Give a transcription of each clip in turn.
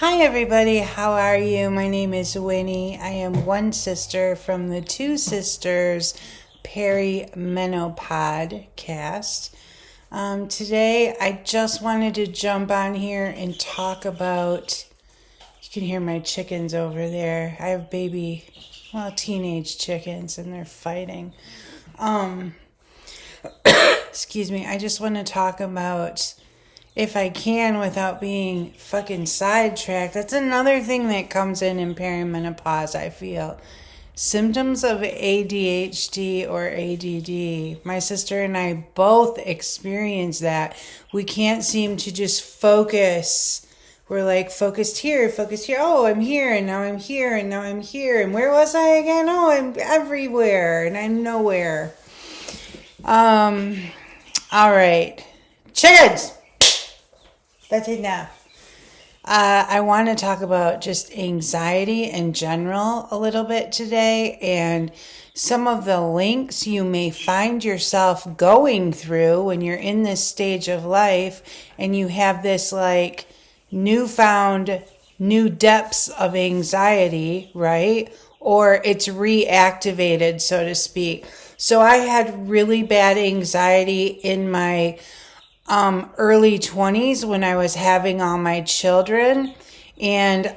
Hi everybody, how are you? My name is Winnie. I am one sister from the two sisters PeriMeno-Pod cast. Today I just wanted to jump on here and talk about, you can hear my chickens over there. I have teenage chickens and they're fighting. Excuse me, I just want to talk about, if I can without being fucking sidetracked, that's another thing that comes in perimenopause, I feel. Symptoms of ADHD or ADD. My sister and I both experience that. We can't seem to just focus. We're like focused here. Oh, I'm here, and now I'm here, and now I'm here. And where was I again? Oh, I'm everywhere, and I'm nowhere. All right. Chickens! That's enough. I want to talk about just anxiety in general a little bit today, and some of the links you may find yourself going through when you're in this stage of life and you have this like new depths of anxiety, right? Or it's reactivated, so to speak. So I had really bad anxiety in my early 20s when I was having all my children, and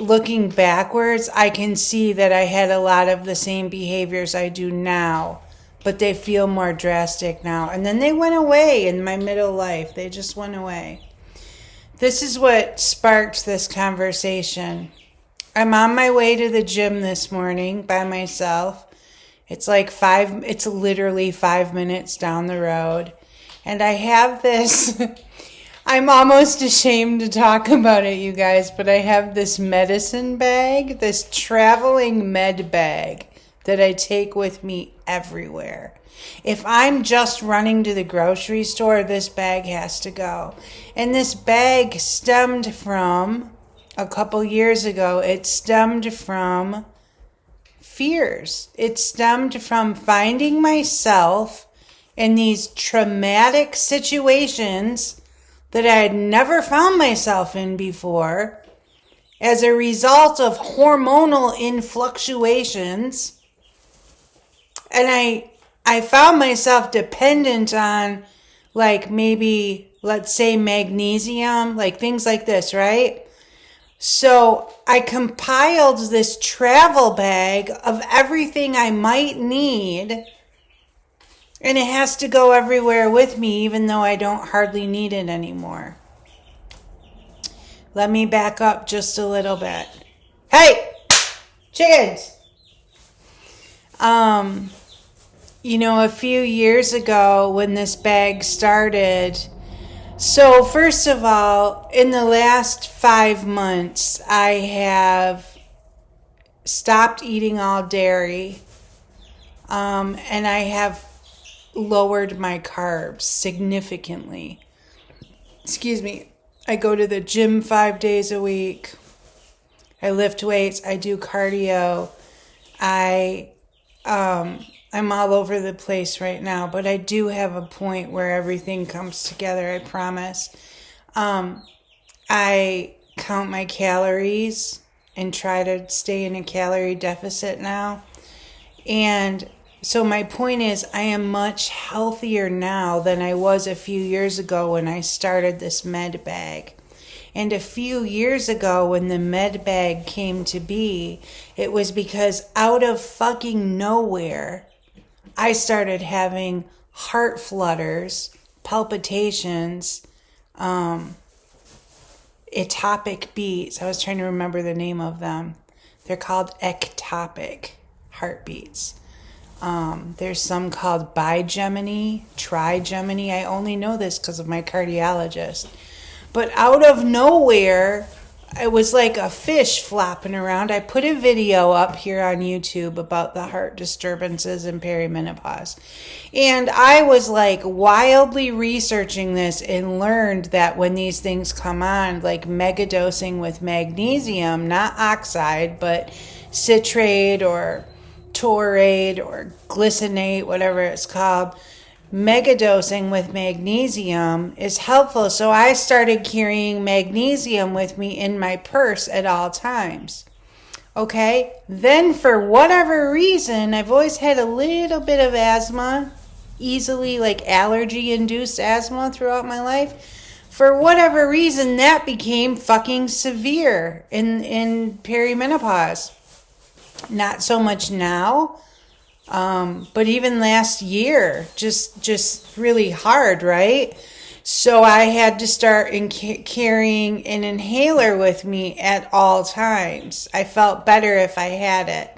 looking backwards, I can see that I had a lot of the same behaviors I do now, but they feel more drastic now. And then they went away in my middle life. They just went away. This is what sparked this conversation. I'm on my way to the gym this morning by myself. It's literally 5 minutes down the road. And I have this, I'm almost ashamed to talk about it, you guys, but I have this medicine bag, this traveling med bag that I take with me everywhere. If I'm just running to the grocery store, this bag has to go. And this bag stemmed from, a couple years ago, it stemmed from fears. It stemmed from finding myself in these traumatic situations that I had never found myself in before as a result of hormonal fluctuations. And I found myself dependent on, like, maybe, let's say, magnesium, like things like this, right? So I compiled this travel bag of everything I might need, and it has to go everywhere with me, even though I don't hardly need it anymore. Let me back up just a little bit. Hey, chickens! A few years ago when this bag started, so first of all, in the last 5 months, I have stopped eating all dairy, and I have lowered my carbs significantly. Excuse me. I go to the gym 5 days a week. I lift weights. I do cardio. I'm all over the place right now, but I do have a point where everything comes together, I promise. I count my calories and try to stay in a calorie deficit now. And so my point is, I am much healthier now than I was a few years ago when I started this med bag. And a few years ago when the med bag came to be, it was because out of fucking nowhere, I started having heart flutters, palpitations, ectopic beats. I was trying to remember the name of them. They're called ectopic heartbeats. There's some called bigeminy, trigeminy. I only know this because of my cardiologist. But out of nowhere, it was like a fish flopping around. I put a video up here on YouTube about the heart disturbances in perimenopause. And I was like wildly researching this and learned that when these things come on, like megadosing with magnesium, not oxide, but citrate or taurate or glycinate, whatever it's called, megadosing with magnesium is helpful. So I started carrying magnesium with me in my purse at all times. Okay, then for whatever reason, I've always had a little bit of asthma, easily like allergy-induced asthma throughout my life. For whatever reason, that became fucking severe in perimenopause. Not so much now, but even last year, just really hard, right? So I had to start carrying an inhaler with me at all times. I felt better if I had it.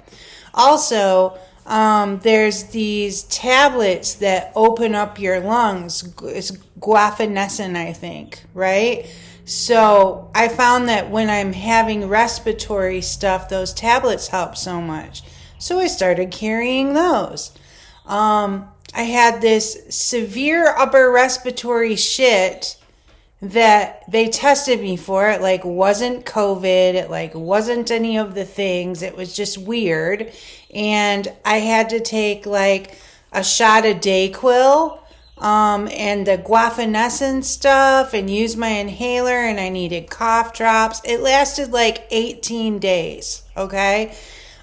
Also, there's these tablets that open up your lungs. It's guaifenesin, I think, right? So I found that when I'm having respiratory stuff, those tablets help so much. So I started carrying those. I had this severe upper respiratory shit that they tested me for. It like wasn't COVID. It like wasn't any of the things. It was just weird. And I had to take like a shot of Dayquil, and the guaifenesin stuff and use my inhaler, and I needed cough drops. It lasted like 18 days. Okay.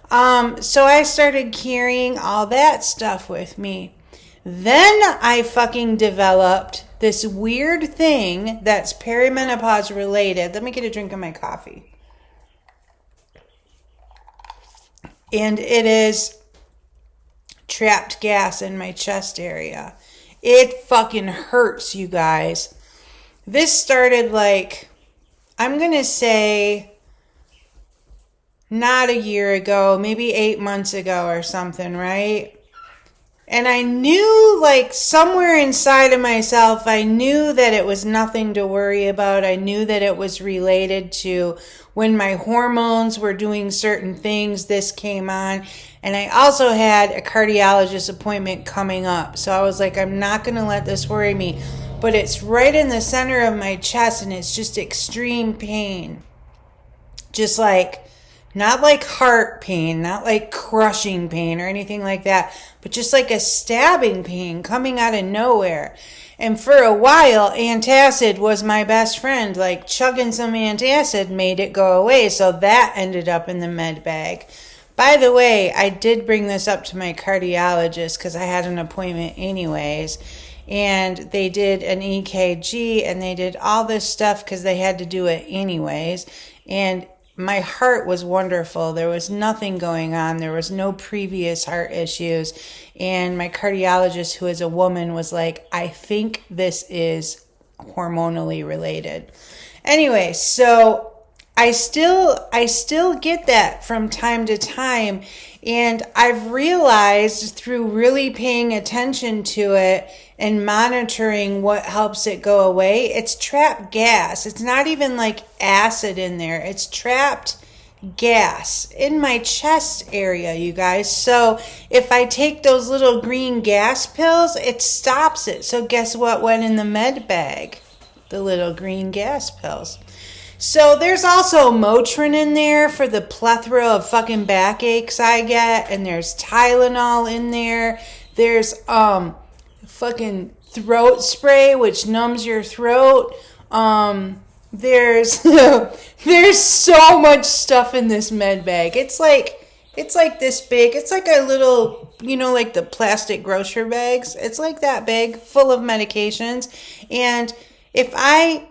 So I started carrying all that stuff with me. Then I fucking developed this weird thing that's perimenopause related. Let me get a drink of my coffee. And it is trapped gas in my chest area. It fucking hurts, you guys. This started like, I'm going to say not a year ago, maybe 8 months ago or something, right? And I knew, like, somewhere inside of myself, I knew that it was nothing to worry about. I knew that it was related to when my hormones were doing certain things, this came on. And I also had a cardiologist appointment coming up. So I was like, I'm not going to let this worry me. But it's right in the center of my chest, and it's just extreme pain. Just like, not like heart pain, not like crushing pain or anything like that, but just like a stabbing pain coming out of nowhere. And for a while, antacid was my best friend. Like chugging some antacid made it go away. So that ended up in the med bag. By the way, I did bring this up to my cardiologist because I had an appointment anyways. And they did an EKG and they did all this stuff because they had to do it anyways. And my heart was wonderful. There was nothing going on. There was no previous heart issues. And my cardiologist, who is a woman, was like, I think this is hormonally related. Anyway, so I still get that from time to time. And I've realized through really paying attention to it and monitoring what helps it go away, it's trapped gas. It's not even like acid in there. It's trapped gas in my chest area, you guys. So if I take those little green gas pills, it stops it. So guess what went in the med bag? The little green gas pills. So there's also Motrin in there for the plethora of fucking backaches I get. And there's Tylenol in there. There's fucking throat spray, which numbs your throat. There's there's so much stuff in this med bag. It's like this big. It's like a little, like the plastic grocery bags. It's like that big, full of medications. And if I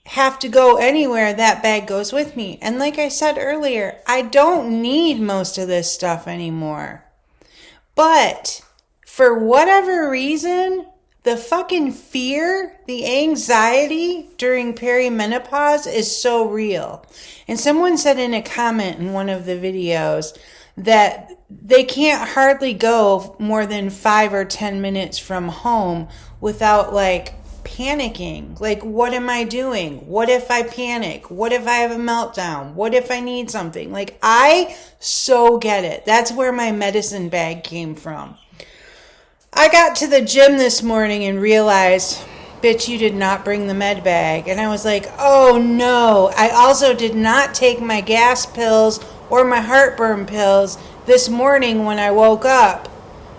have to go anywhere, that bag goes with me. And like I said earlier, I don't need most of this stuff anymore. But for whatever reason, the fucking fear, the anxiety during perimenopause is so real. And someone said in a comment in one of the videos that they can't hardly go more than 5 or 10 minutes from home without like panicking. Like, what am I doing? What if I panic? What if I have a meltdown? What if I need something? Like, I so get it. That's where my medicine bag came from. I got to the gym this morning and realized, bitch, you did not bring the med bag. And I was like, oh no. I also did not take my gas pills or my heartburn pills this morning when I woke up.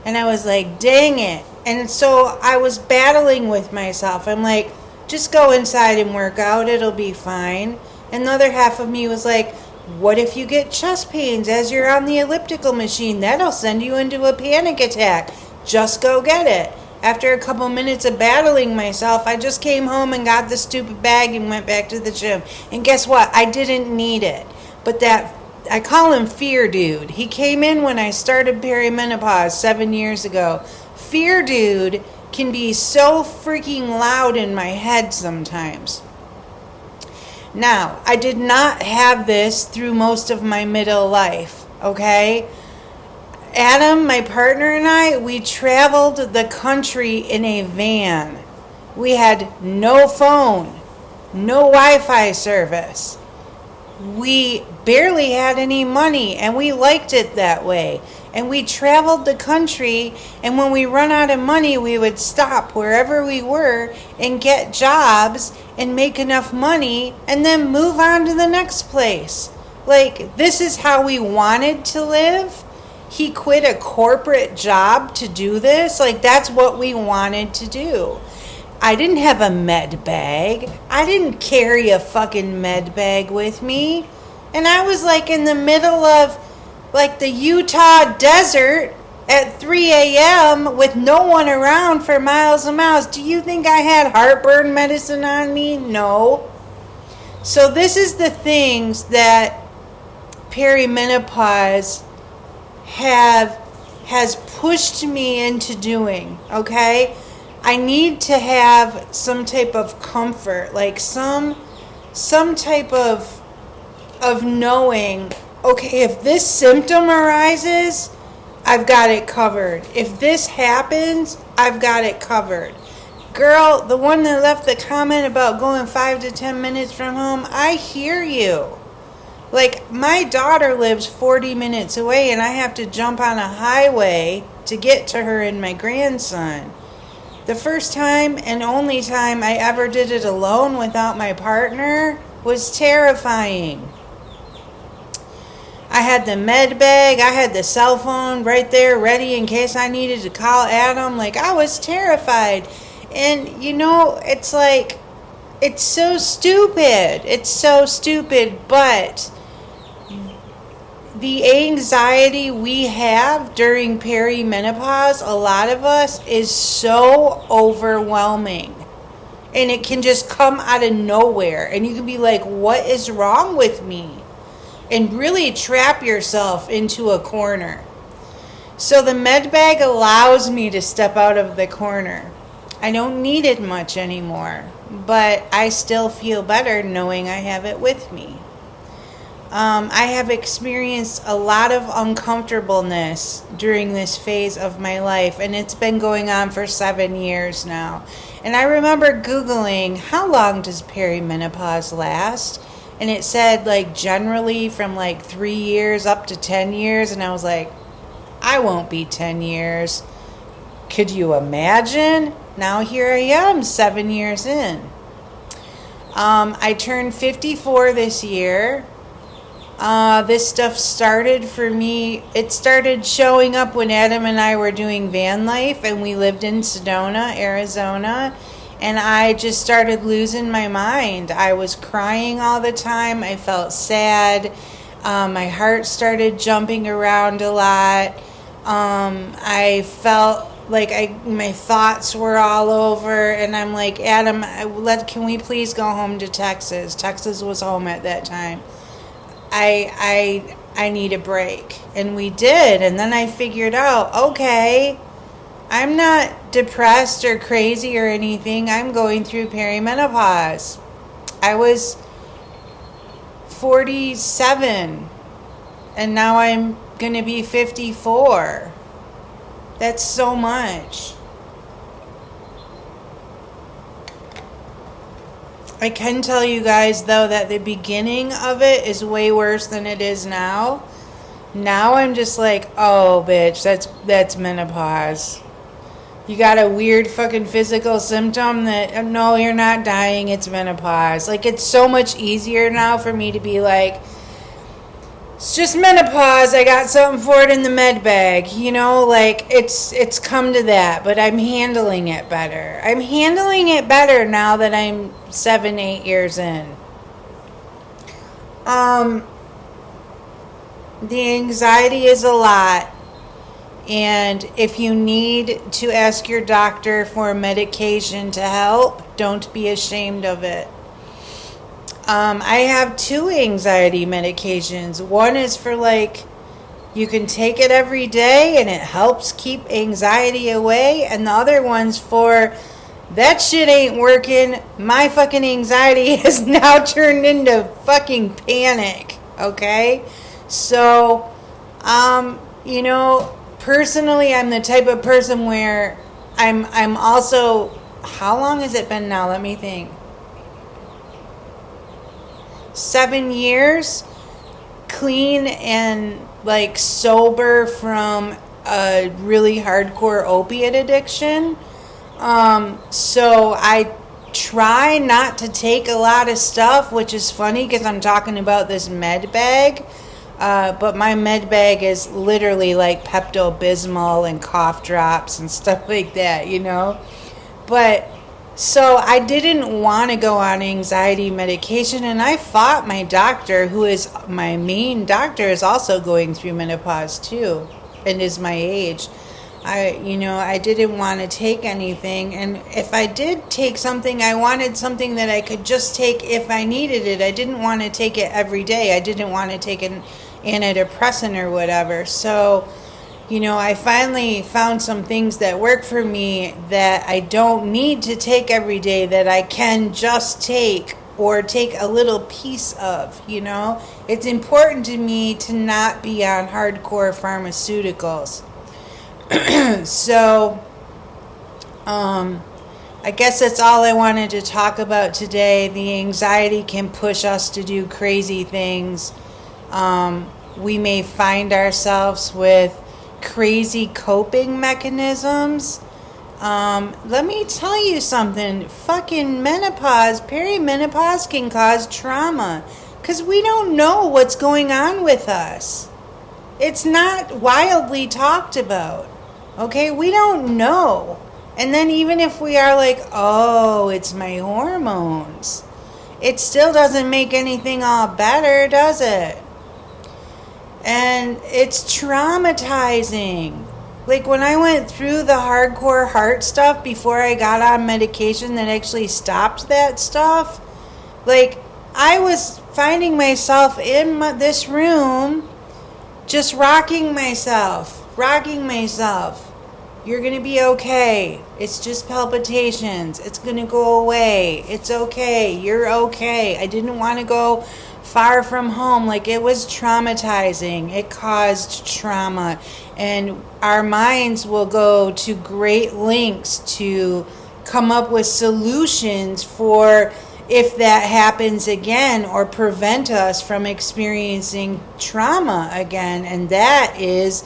And I was like, dang it. And so I was battling with myself. I'm like, just go inside and work out. It'll be fine. And the other half of me was like, what if you get chest pains as you're on the elliptical machine? That'll send you into a panic attack. Just go get it. After a couple minutes of battling myself, I just came home and got the stupid bag and went back to the gym. And guess what? I didn't need it. But that, I call him Fear Dude. He came in when I started perimenopause 7 years ago. Fear Dude can be so freaking loud in my head sometimes. Now, I did not have this through most of my middle life, okay? Adam, my partner, and I, we traveled the country in a van. We had no phone, no Wi-Fi service. We barely had any money, and we liked it that way. And we traveled the country, and when we run out of money, we would stop wherever we were and get jobs and make enough money and then move on to the next place. Like, this is how we wanted to live. He quit a corporate job to do this. Like, that's what we wanted to do. I didn't have a med bag. I didn't carry a fucking med bag with me. And I was like in the middle of like the Utah desert at 3 a.m. with no one around for miles and miles. Do you think I had heartburn medicine on me? No. So this is the things that perimenopause has pushed me into doing, okay? I need to have some type of comfort, like some type of knowing, okay, if this symptom arises, I've got it covered. If this happens, I've got it covered. Girl, the one that left the comment about going 5 to 10 minutes from home, I hear you. Like, my daughter lives 40 minutes away, and I have to jump on a highway to get to her and my grandson. The first time and only time I ever did it alone without my partner was terrifying. I had the med bag, I had the cell phone right there ready in case I needed to call Adam. Like, I was terrified. And, you know, it's like, it's so stupid. It's so stupid, but the anxiety we have during perimenopause, a lot of us, is so overwhelming. And it can just come out of nowhere. And you can be like, what is wrong with me? And really trap yourself into a corner. So the med bag allows me to step out of the corner. I don't need it much anymore, but I still feel better knowing I have it with me. I have experienced a lot of uncomfortableness during this phase of my life, and it's been going on for 7 years now. And I remember Googling, how long does perimenopause last? And it said, like, generally from like 3 years up to 10 years. And I was like, I won't be 10 years. Could you imagine? Now here I am, 7 years in. I turned 54 this year. This stuff started for me, it started showing up when Adam and I were doing van life, and we lived in Sedona, Arizona, and I just started losing my mind. I was crying all the time. I felt sad. My heart started jumping around a lot. I felt like my thoughts were all over, and I'm like, Adam, can we please go home to Texas? Texas was home at that time. I need a break. And we did. And then I figured out, okay, I'm not depressed or crazy or anything. I'm going through perimenopause. I was 47 and now I'm going to be 54. That's so much. I can tell you guys, though, that the beginning of it is way worse than it is now. Now I'm just like, oh, bitch, that's menopause. You got a weird fucking physical symptom that, no, you're not dying, it's menopause. Like, it's so much easier now for me to be like, It's just menopause. I got something for it in the med bag. You know, like it's come to that, but I'm handling it better. I'm handling it better now that I'm 7-8 years in. The anxiety is a lot. And if you need to ask your doctor for medication to help, don't be ashamed of it. I have 2 anxiety medications. One is for you can take it every day and it helps keep anxiety away. And the other one's for, that shit ain't working. My fucking anxiety has now turned into fucking panic. Okay? So, personally, I'm the type of person where I'm also, how long has it been now? Let me think. 7 years clean and sober from a really hardcore opiate addiction. So I try not to take a lot of stuff, which is funny because I'm talking about this med bag. But my med bag is literally Pepto-Bismol and cough drops and stuff like that, But so I didn't want to go on anxiety medication, and I fought my doctor, who is my main doctor, is also going through menopause too, and is my age. I didn't want to take anything, and if I did take something, I wanted something that I could just take if I needed it. I didn't want to take it every day. I didn't want to take an antidepressant or whatever. So, I finally found some things that work for me that I don't need to take every day, that I can just take or take a little piece of, It's important to me to not be on hardcore pharmaceuticals. So, I guess that's all I wanted to talk about today. The anxiety can push us to do crazy things. We may find ourselves with crazy coping mechanisms. Let me tell you something. Fucking menopause, perimenopause can cause trauma because we don't know what's going on with us. It's not wildly talked about. Okay, we don't know. And then even if we are oh, it's my hormones, it still doesn't make anything all better, does it? And it's traumatizing. When I went through the hardcore heart stuff before I got on medication that actually stopped that stuff, I was finding myself in this room just rocking myself. You're going to be okay. It's just palpitations. It's going to go away. It's okay. You're okay. I didn't want to go far from home. It was traumatizing. It caused trauma. And our minds will go to great lengths to come up with solutions for if that happens again, or prevent us from experiencing trauma again. And that is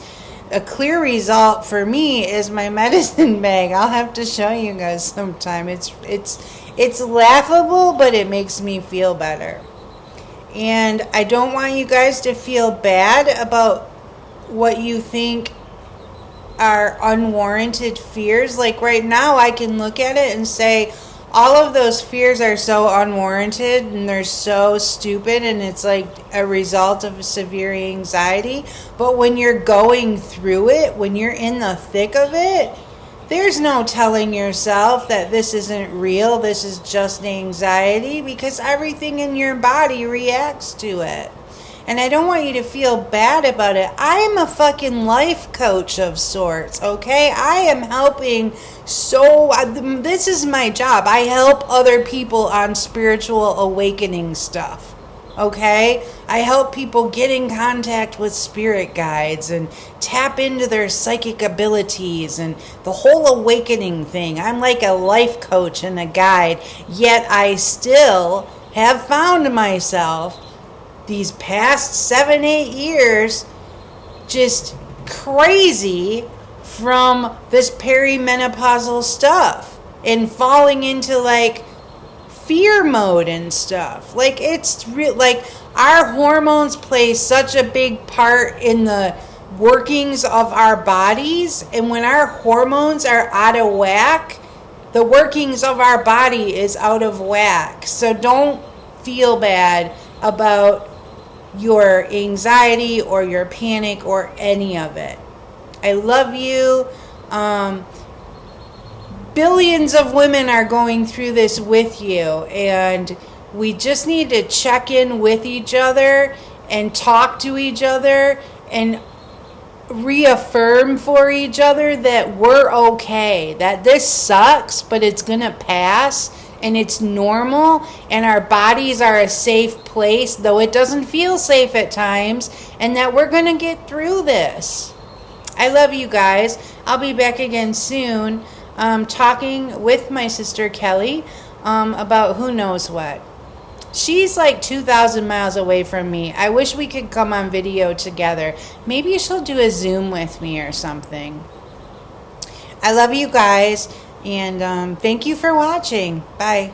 a clear result for me is my medicine bag. I'll have to show you guys sometime. It's laughable, but it makes me feel better. And I don't want you guys to feel bad about what you think are unwarranted fears. Right now, I can look at it and say, all of those fears are so unwarranted and they're so stupid, and it's a result of severe anxiety. But when you're going through it, when you're in the thick of it, there's no telling yourself that this isn't real, this is just anxiety, because everything in your body reacts to it. And I don't want you to feel bad about it. I am a fucking life coach of sorts, okay? I am helping this is my job. I help other people on spiritual awakening stuff, okay? I help people get in contact with spirit guides and tap into their psychic abilities and the whole awakening thing. I'm like a life coach and a guide, yet I still have found myself these past 7-8 years just crazy from this perimenopausal stuff and falling into fear mode and stuff. Like, it's real. Like, our hormones play such a big part in the workings of our bodies, and when our hormones are out of whack, the workings of our body is out of whack. So don't feel bad about your anxiety or your panic or any of it. I love you. Billions of women are going through this with you, and we just need to check in with each other and talk to each other and reaffirm for each other that we're okay, that this sucks, but it's gonna pass, and it's normal, and our bodies are a safe place, though it doesn't feel safe at times, and that we're gonna get through this. I love you guys. I'll be back again soon, talking with my sister Kelly about who knows what. She's like 2,000 miles away from me. I wish we could come on video together. Maybe she'll do a Zoom with me or something. I love you guys, and thank you for watching. Bye.